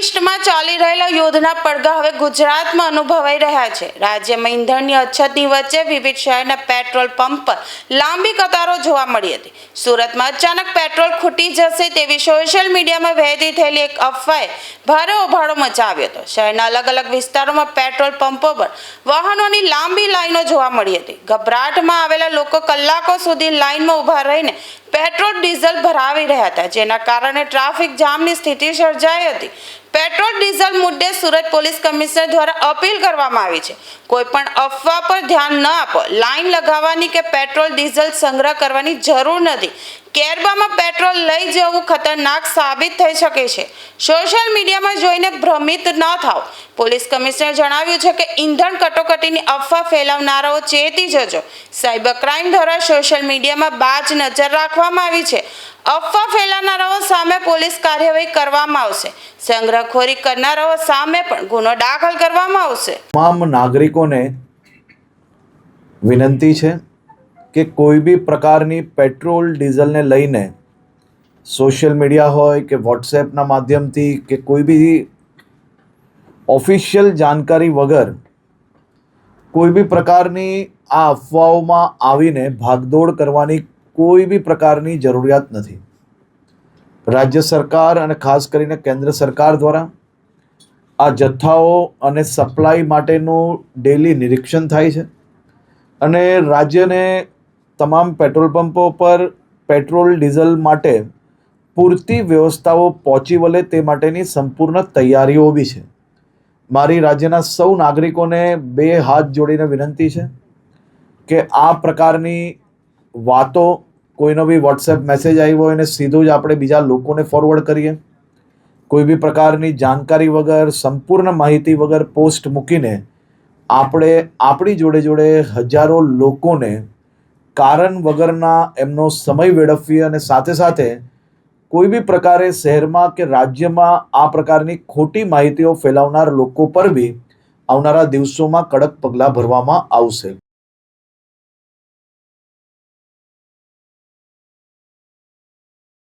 ઈસ્ટમાં ચાલી રહેલા યુદ્ધના પડઘા હવે ગુજરાતમાં અનુભવાઈ રહ્યા છે। રાજ્યમાં ઈંધણની અછતની વચ્ચે વિવિધ શહેરના પેટ્રોલ પંપ પર લાંબી કતારો જોવા મળી હતી। સુરતમાં અચાનક પેટ્રોલ ખૂટી જશે તેવી સોશિયલ મીડિયામાં વહેતી થયેલી એક અફવાએ ભારે હોબાળો મચાવ્યો હતો। શહેરના અલગ અલગ વિસ્તારોમાં પેટ્રોલ પંપો પર વાહનોની લાંબી લાઈનો જોવા મળી હતી। ગભરાટમાં આવેલા લોકો કલાકો સુધી લાઈનમાં ઊભા રહીને પેટ્રોલ ડીઝલ ભરાવી રહ્યા હતા, જેના કારણે ટ્રાફિક જામની સ્થિતિ સર્જાઈ હતી। પેટ્રોલ ડીઝલ મુદ્દે સુરત પોલીસ કમિશનર દ્વારા અપીલ કરવામાં આવી છે। કોઈ પણ અફવા પર ધ્યાન ન આપો। લાઈન લગાવવાની કે પેટ્રોલ ડીઝલ સંગ્રહ કરવાની જરૂર નથી। કેરબામાં પેટ્રોલ લઈ જવું ખતરનાક સાબિત થઈ શકે છે। સોશિયલ મીડિયામાં જોઈને ભ્રમિત ન થાઓ। પોલીસ કમિશનર જણાવ્યું છે કે ઈંધણ કટોકટીની અફવા ફેલાવનારાઓ ચેતી જજો। સાયબર ક્રાઇમ દ્વારા સોશિયલ મીડિયામાં બાજ નજર રાખવામાં આવી છે। અફવા ફેલાવનારાઓ સામે પોલીસ કાર્યવાહી કરવામાં આવશે। સંગ્રહખોરી કરનારાઓ સામે પણ ગુનો દાખલ કરવામાં આવશે। તમામ નાગરિકોને વિનંતી છે કે કોઈ બી પ્રકારની પેટ્રોલ ડીઝલને લઈને સોશિયલ મીડિયા હોય કે વોટ્સએપના માધ્યમથી કે કોઈ બી ઓફિશિયલ જાણકારી વગર કોઈ બી પ્રકારની આ અફવાઓમાં આવીને ભાગદોડ કરવાની કોઈ બી પ્રકારની જરૂરિયાત નથી। રાજ્ય સરકાર અને ખાસ કરીને કેન્દ્ર સરકાર દ્વારા આ જથ્થાઓ અને સપ્લાય માટેનું ડેલી નિરીક્ષણ થાય છે અને રાજ્યને તમામ પેટ્રોલ પંપો પર પેટ્રોલ ડીઝલ માટે પૂરતી વ્યવસ્થાઓ પહોંચી વળે તે માટેની સંપૂર્ણ તૈયારીઓ બી છે। મારી રાજ્યના સૌ નાગરિકોને બે હાથ જોડીને વિનંતી છે કે આ પ્રકારની વાતો કોઈનો બી વોટ્સએપ મેસેજ આવ્યો હોય અને સીધું જ આપણે બીજા લોકોને ફોરવર્ડ કરીએ। કોઈ બી પ્રકારની જાણકારી વગર, સંપૂર્ણ માહિતી વગર પોસ્ટ મૂકીને આપણે આપણી જોડે જોડે હજારો લોકોને કારણ વગરના એમનો સમય વેડફીએ અને સાથે સાથે કોઈ બી પ્રકારે શહેરમાં કે રાજ્યમાં આ પ્રકારની ખોટી માહિતીઓ ફેલાવનાર લોકો પર બી આવનારા દિવસોમાં કડક પગલાં ભરવામાં આવશે।